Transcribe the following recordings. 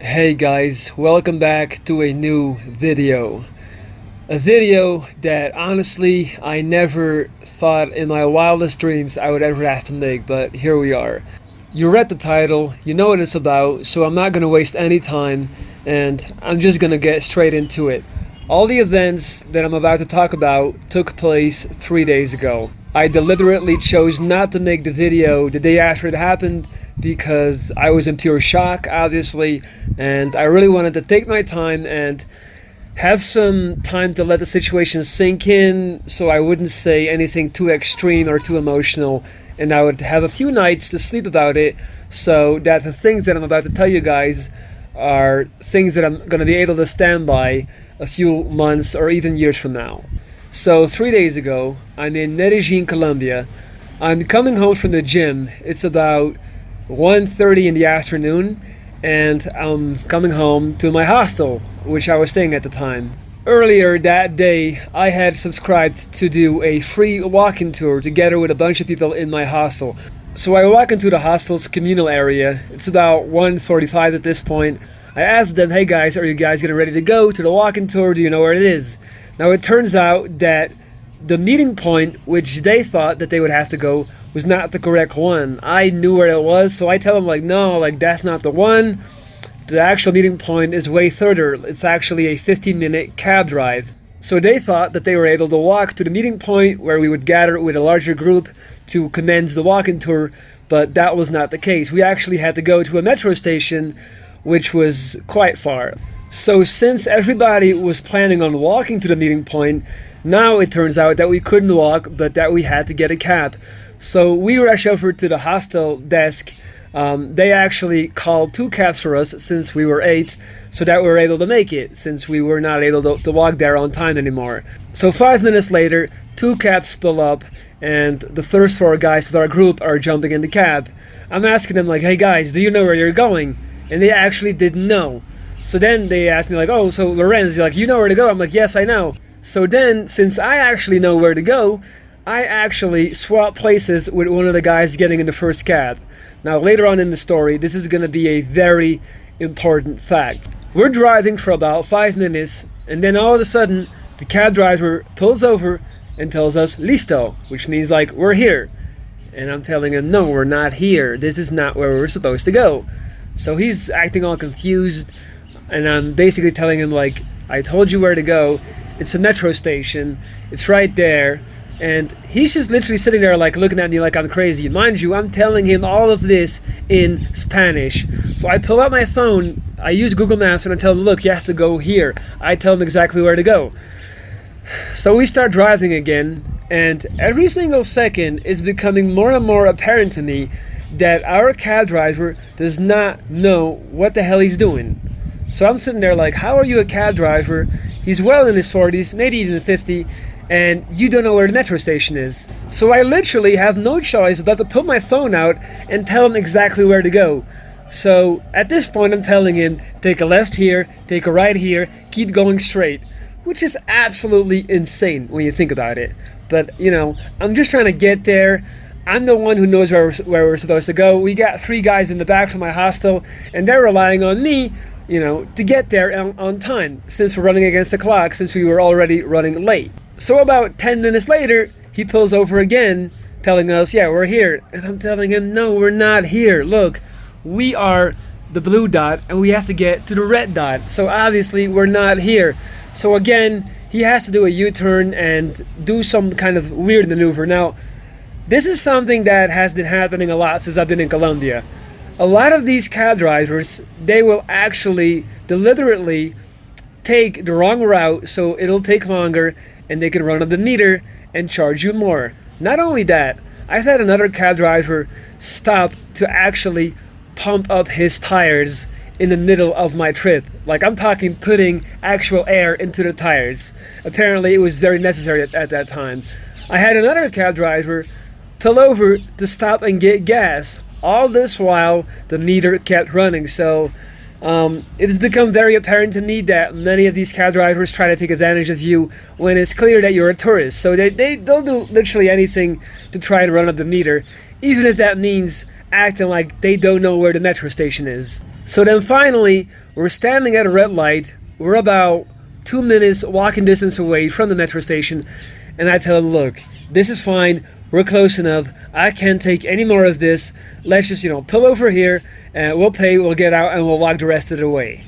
Hey guys, welcome back to a new video. A video that honestly I never thought in my wildest dreams I would ever have to make, but here we are. You read the title, you know what it's about, so I'm not going to waste any time and I'm just going to get straight into it. All the events that I'm about to talk about took place 3 days ago. I deliberately chose not to make the video the day after it happened because I was in pure shock, obviously, and I really wanted to take my time and have some time to let the situation sink in so I wouldn't say anything too extreme or too emotional, and I would have a few nights to sleep about it so that the things that I'm about to tell you guys are things that I'm going to be able to stand by a few months or even years from now. So 3 days ago, I'm in Medellin, Colombia. I'm coming home from the gym. It's about 1:30 in the afternoon, and I'm coming home to my hostel, which I was staying at the time. Earlier that day, I had subscribed to do a free walk-in tour together with a bunch of people in my hostel. So I walk into the hostel's communal area. It's about 1:45 at this point. I asked them, hey guys, are you guys getting ready to go to the walk-in tour? Do you know where it is? Now it turns out that the meeting point, which they thought that they would have to go, was not the correct one. I knew where it was, so I tell them no, that's not the one. The actual meeting point is way further. It's actually a 15-minute cab drive. So they thought that they were able to walk to the meeting point where we would gather with a larger group to commence the walk-in tour, but that was not the case. We actually had to go to a metro station, which was quite far. So since everybody was planning on walking to the meeting point, now it turns out that we couldn't walk, but that we had to get a cab. So we rushed over to the hostel desk. They actually called 2 cabs for us since we were 8, so that we were able to make it, since we were not able to walk there on time anymore. So 5 minutes later, 2 cabs pull up, and the first 4 guys of our group are jumping in the cab. I'm asking them hey guys, do you know where you're going? And they actually didn't know. So then they asked me oh, so Lorenz, you know where to go? I'm yes, I know. So then, since I actually know where to go, I actually swapped places with one of the guys getting in the first cab. Now later on in the story, this is going to be a very important fact. We're driving for about 5 minutes, and then all of a sudden, the cab driver pulls over and tells us, listo, which means we're here. And I'm telling him, no, we're not here. This is not where we're supposed to go. So he's acting all confused, and I'm basically telling him I told you where to go. It's a metro station. It's right there. And he's just literally sitting there looking at me like I'm crazy. Mind you, I'm telling him all of this in Spanish. So I pull out my phone, I use Google Maps, and I tell him, look, you have to go here. I tell him exactly where to go. So we start driving again, and every single second it's becoming more and more apparent to me that our cab driver does not know what the hell he's doing. So I'm sitting there how are you a cab driver? He's well in his 40s, maybe even 50, and you don't know where the metro station is. So I literally have no choice but to pull my phone out and tell him exactly where to go. So at this point I'm telling him, take a left here, take a right here, keep going straight. Which is absolutely insane when you think about it. But, I'm just trying to get there. I'm the one who knows where we're supposed to go. We got 3 guys in the back from my hostel, and they're relying on me, to get there on time, since we're running against the clock, since we were already running late. So about 10 minutes later, he pulls over again, telling us, yeah, we're here. And I'm telling him, no, we're not here. Look, we are the blue dot, and we have to get to the red dot. So obviously, we're not here. So again, he has to do a U-turn and do some kind of weird maneuver. Now, this is something that has been happening a lot since I've been in Colombia. A lot of these cab drivers, they will actually deliberately take the wrong route so it'll take longer and they can run up the meter and charge you more. Not only that, I've had another cab driver stop to actually pump up his tires in the middle of my trip. I'm talking putting actual air into the tires. Apparently it was very necessary at that time. I had another cab driver pull over to stop and get gas. All this while the meter kept running. So it has become very apparent to me that many of these cab drivers try to take advantage of you when it's clear that you're a tourist. So they'll do literally anything to try and run up the meter, even if that means acting like they don't know where the metro station is. So then finally, we're standing at a red light. We're about 2 minutes walking distance away from the metro station, and I tell him, look, this is fine. We're close enough. I can't take any more of this. Let's just, pull over here, and we'll pay, we'll get out, and we'll walk the rest of the way.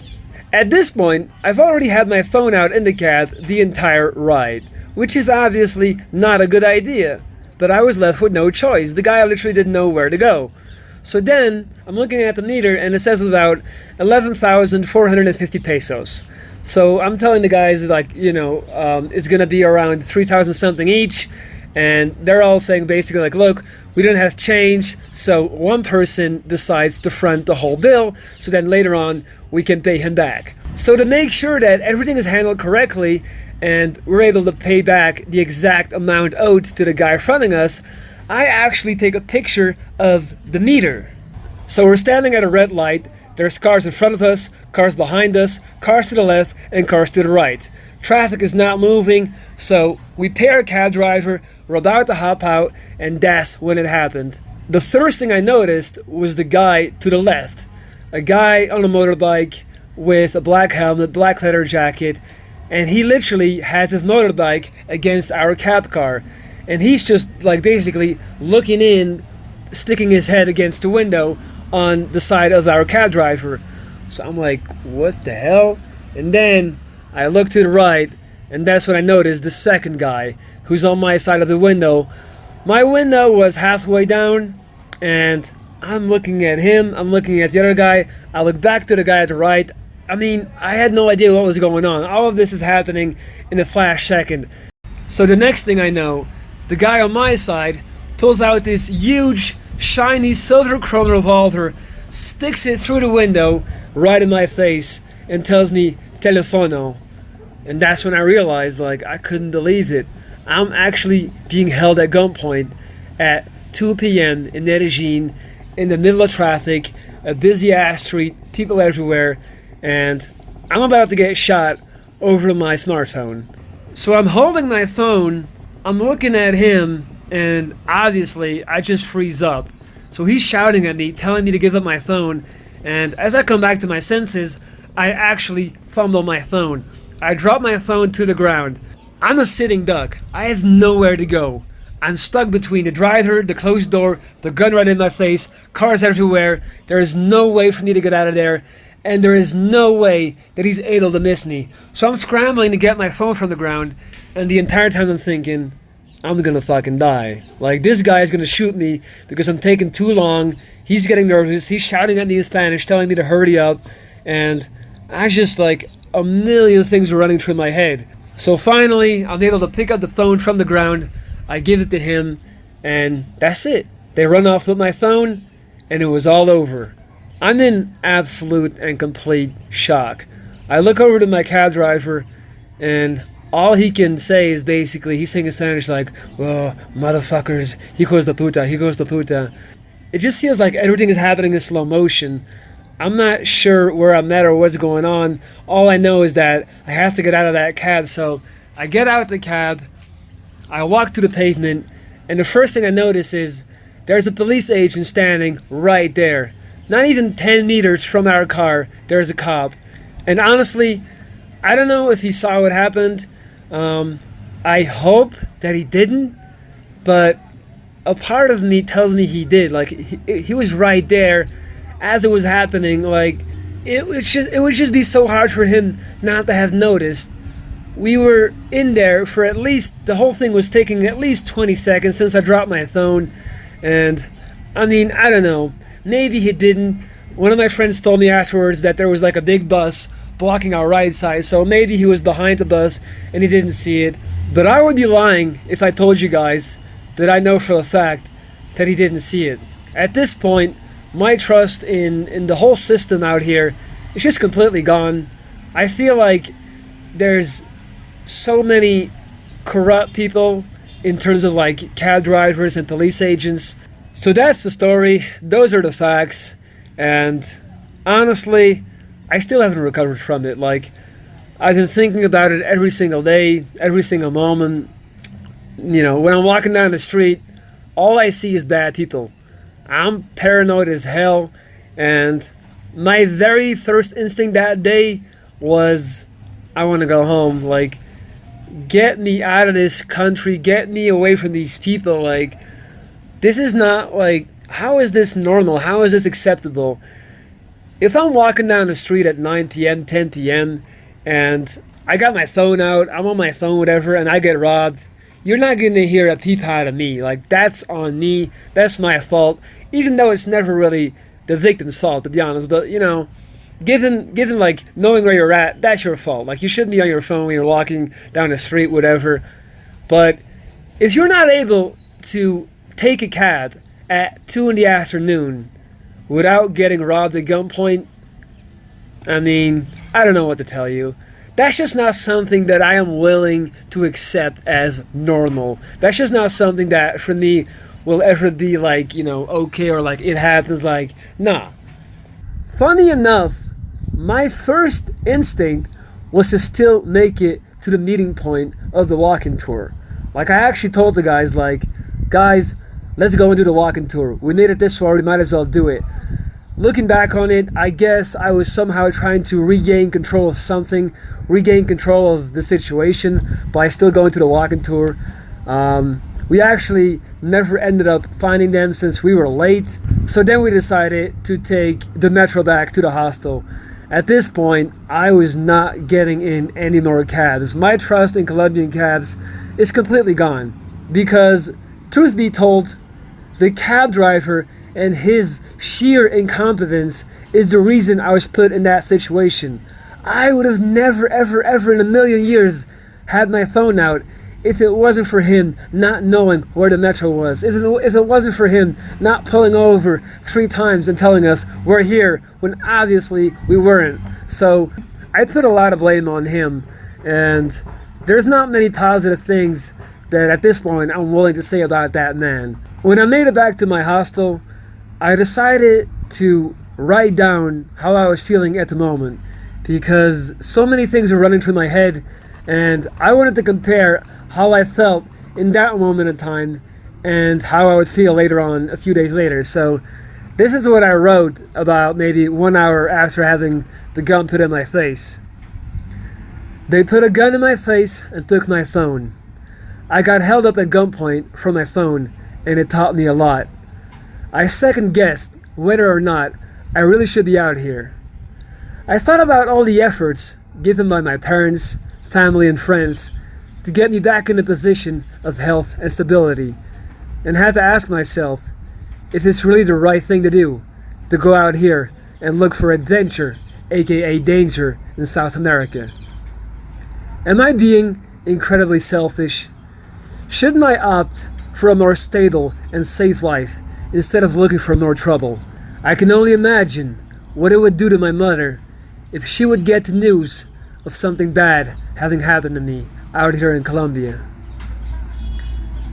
At this point, I've already had my phone out in the cab the entire ride, which is obviously not a good idea. But I was left with no choice. The guy literally didn't know where to go. So then, I'm looking at the meter, and it says about 11,450 pesos. So I'm telling the guys, like, it's going to be around 3,000 something each. And they're all saying basically like, look, we don't have change. So one person decides to front the whole bill. So then later on, we can pay him back. So to make sure that everything is handled correctly and we're able to pay back the exact amount owed to the guy fronting us, I actually take a picture of the meter. So we're standing at a red light. There's cars in front of us, cars behind us, cars to the left, and cars to the right. Traffic is not moving, so we pay our cab driver, we're about to hop out, and that's when it happened. The first thing I noticed was the guy to the left. A guy on a motorbike with a black helmet, black leather jacket, and he literally has his motorbike against our cab car. And he's just like basically looking in, sticking his head against the window on the side of our cab driver. So I'm like, what the hell? And then I look to the right, and that's when I noticed the second guy who's on my side of the window. My window was halfway down, and I'm looking at him, I'm looking at the other guy. I look back to the guy at the right. I mean, I had no idea what was going on. All of this is happening in a flash second. So the next thing I know, the guy on my side pulls out this huge, shiny silver chrome revolver, sticks it through the window right in my face, and tells me, telefono. And that's when I realized, like, I couldn't believe it. I'm actually being held at gunpoint at 2 p.m. in Medellin, in the middle of traffic, a busy ass street, people everywhere, and I'm about to get shot over my smartphone. So I'm holding my phone, I'm looking at him, and obviously I just freeze up. So he's shouting at me, telling me to give up my phone, and as I come back to my senses, I actually fumble my phone. I drop my phone to the ground. I'm a sitting duck. I have nowhere to go. I'm stuck between the driver, the closed door, the gun right in my face, cars everywhere. There is no way for me to get out of there, and there is no way that he's able to miss me. So I'm scrambling to get my phone from the ground, and the entire time I'm thinking, I'm gonna fucking die. Like, this guy is gonna shoot me because I'm taking too long. He's getting nervous. He's shouting at me in Spanish, telling me to hurry up, and I just like a million things were running through my head. So finally, I'm able to pick up the phone from the ground. I give it to him, and that's it. They run off with my phone, and it was all over. I'm in absolute and complete shock. I look over to my cab driver, and all he can say is basically, he's saying in Spanish like, oh, motherfuckers, hijos de puta, hijos de puta. It just feels like everything is happening in slow motion. I'm not sure where I'm at or what's going on. All I know is that I have to get out of that cab. So I get out the cab, I walk to the pavement, and the first thing I notice is there's a police agent standing right there. Not even 10 meters from our car, there's a cop. And honestly, I don't know if he saw what happened. I hope that he didn't, but a part of me tells me he did. Like, he was right there as it was happening. Like, it would just be so hard for him not to have noticed. We were in there for at least, the whole thing was taking at least 20 seconds since I dropped my phone. And I mean, I don't know, maybe he didn't. One of my friends told me afterwards that there was like a big bus blocking our right side, so maybe he was behind the bus and he didn't see it. But I would be lying if I told you guys that I know for a fact that he didn't see it. At this point, my trust in the whole system out here is just completely gone. I feel like there's so many corrupt people in terms of like cab drivers and police agents. So that's the story. Those are the facts. And honestly, I still haven't recovered from it. Like, I've been thinking about it every single day, every single moment. You know, when I'm walking down the street, all I see is bad people. I'm paranoid as hell, and my very first instinct that day was, I want to go home. Like, get me out of this country, get me away from these people. Like, this is not, like, how is this normal? How is this acceptable? If I'm walking down the street at 9 p.m., 10 p.m., and I got my phone out, I'm on my phone, whatever, and I get robbed, you're not going to hear a peep out of me. Like, that's on me. That's my fault. Even though it's never really the victim's fault, to be honest. But, you know, given like, knowing where you're at, that's your fault. Like, you shouldn't be on your phone when you're walking down the street, whatever. But if you're not able to take a cab at 2 in the afternoon without getting robbed at gunpoint, I mean, I don't know what to tell you. That's just not something that I am willing to accept as normal. That's just not something that, for me, will ever be like, you know, okay, or like it happens. Like, nah. Funny enough, my first instinct was to still make it to the meeting point of the walking tour. Like, I actually told the guys, like, guys, let's go and do the walking tour. We made it this far, we might as well do it. Looking back on it, I guess I was somehow trying to regain control of something, regain control of the situation by still going to the walking tour. We actually never ended up finding them since we were late. So then we decided to take the metro back to the hostel. At this point, I was not getting in any more cabs. My trust in Colombian cabs is completely gone. Because, truth be told, the cab driver and his sheer incompetence is the reason I was put in that situation. I would have never, ever, ever in a million years had my phone out if it wasn't for him not knowing where the metro was. If it wasn't for him not pulling over 3 times and telling us we're here when obviously we weren't. So I put a lot of blame on him, and there's not many positive things that at this point I'm willing to say about that man. When I made it back to my hostel, I decided to write down how I was feeling at the moment, because so many things were running through my head, and I wanted to compare how I felt in that moment in time and how I would feel later on, a few days later. So this is what I wrote about maybe 1 hour after having the gun put in my face. They put a gun in my face and took my phone. I got held up at gunpoint for my phone, and it taught me a lot. I second-guessed whether or not I really should be out here. I thought about all the efforts given by my parents, family, and friends to get me back in a position of health and stability, and had to ask myself if it's really the right thing to do, to go out here and look for adventure, aka danger, in South America. Am I being incredibly selfish? Shouldn't I opt for a more stable and safe life instead of looking for more trouble? I can only imagine what it would do to my mother if she would get the news of something bad having happened to me out here in Colombia.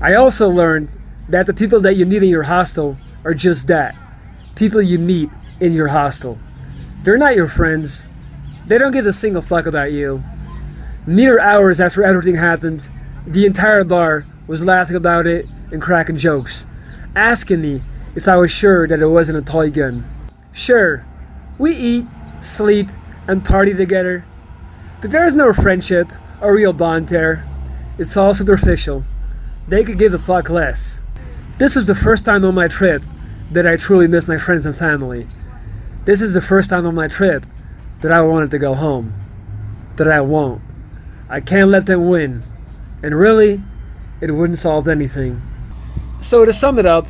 I also learned that the people that you meet in your hostel are just that, people you meet in your hostel. They're not your friends. They don't give a single fuck about you. Mere hours after everything happened, the entire bar was laughing about it and cracking jokes, asking me if I was sure that it wasn't a toy gun. Sure, we eat, sleep, and party together, but there is no friendship or real bond there. It's all superficial. They could give a fuck less. This was the first time on my trip that I truly missed my friends and family. This is the first time on my trip that I wanted to go home. But I won't. I can't let them win. And really, it wouldn't solve anything. So to sum it up,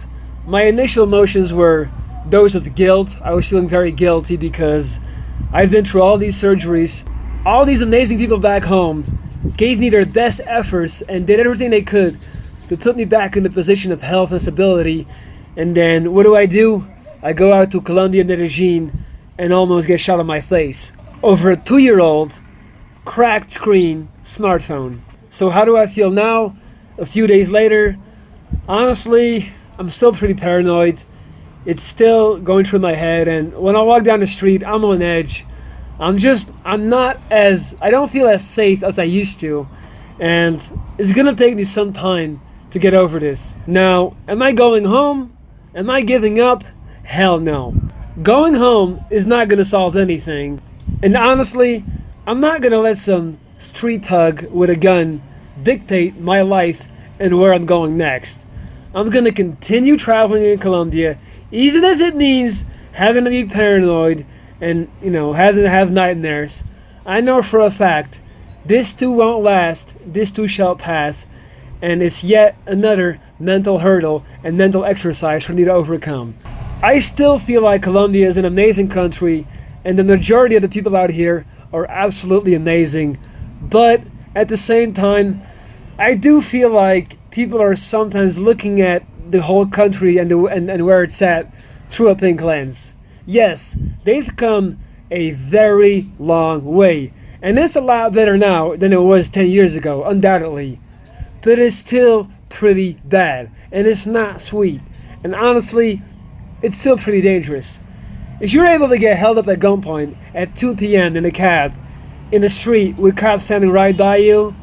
my initial emotions were those of guilt. I was feeling very guilty because I've been through all these surgeries. All these amazing people back home gave me their best efforts and did everything they could to put me back in the position of health and stability. And then what do? I go out to Colombia, Medellin, and almost get shot in my face over a 2-year-old cracked screen smartphone. So how do I feel now, a few days later? Honestly, I'm still pretty paranoid. It's still going through my head, and when I walk down the street, I'm on edge. I don't feel as safe as I used to, and it's gonna take me some time to get over this. Now, am I going home? Am I giving up? Hell no. Going home is not going to solve anything. And honestly, I'm not going to let some street thug with a gun dictate my life and where I'm going next. I'm going to continue traveling in Colombia, even if it means having to be paranoid and, having to have nightmares. I know for a fact this too won't last, this too shall pass, and it's yet another mental hurdle and mental exercise for me to overcome. I still feel like Colombia is an amazing country, and the majority of the people out here are absolutely amazing. But at the same time, I do feel like people are sometimes looking at the whole country and where it's at through a pink lens. Yes, they've come a very long way, and it's a lot better now than it was 10 years ago, undoubtedly. But it's still pretty bad, and it's not sweet. And honestly, it's still pretty dangerous. If you're able to get held up at gunpoint at 2 p.m. in a cab, in the street with cops standing right by you,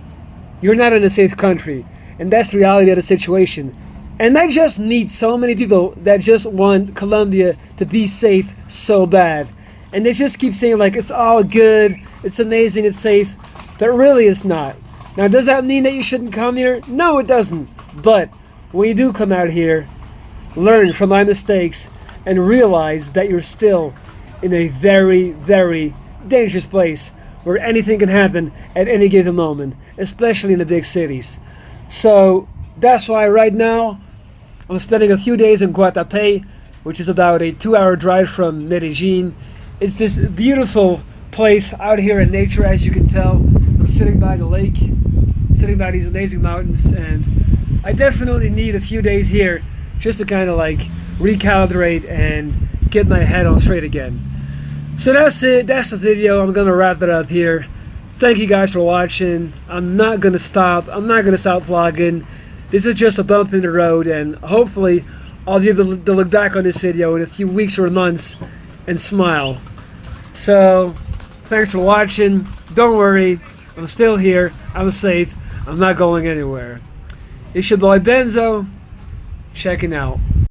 you're not in a safe country. And that's the reality of the situation. And I just meet so many people that just want Colombia to be safe so bad. And they just keep saying like, it's all good, it's amazing, it's safe. But really it's not. Now, does that mean that you shouldn't come here? No, it doesn't. But when you do come out here, learn from my mistakes and realize that you're still in a very, very dangerous place where anything can happen at any given moment, especially in the big cities. So that's why right now I'm spending a few days in Guatape, which is about a 2-hour drive from Medellin. It's this beautiful place out here in nature, as you can tell. I'm sitting by the lake, sitting by these amazing mountains, and I definitely need a few days here just to kind of like recalibrate and get my head on straight again. So that's it, that's the video. I'm gonna wrap it up here. Thank you guys for watching. I'm not gonna stop vlogging. This is just a bump in the road, and hopefully I'll be able to look back on this video in a few weeks or months and smile. So thanks for watching. Don't worry, I'm still here, I'm safe, I'm not going anywhere. It's your boy Benzo, checking out.